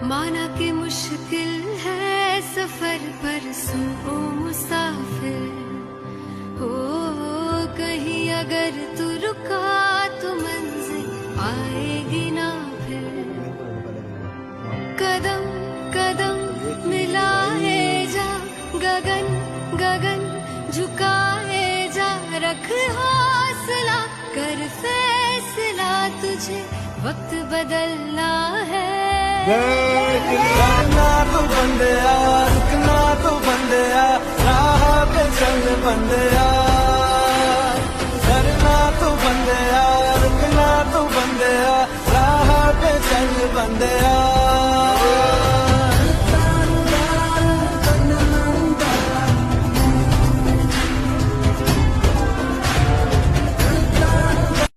माना कि मुश्किल है सफर पर सुनो मुसाफिर हो, कहीं अगर तू रुका तो मंजिल आएगी ना फिर। कदम कदम मिलाए जा, गगन गगन झुकाए जा, रख हौसला कर फैसला, तुझे वक्त बदलना है। करना तो बंदिया, रुकना तो बंदिया, राह पे चल बंदिया। करना तो बंदिया, रुकना तो बंदिया, राह पे चल बंदिया।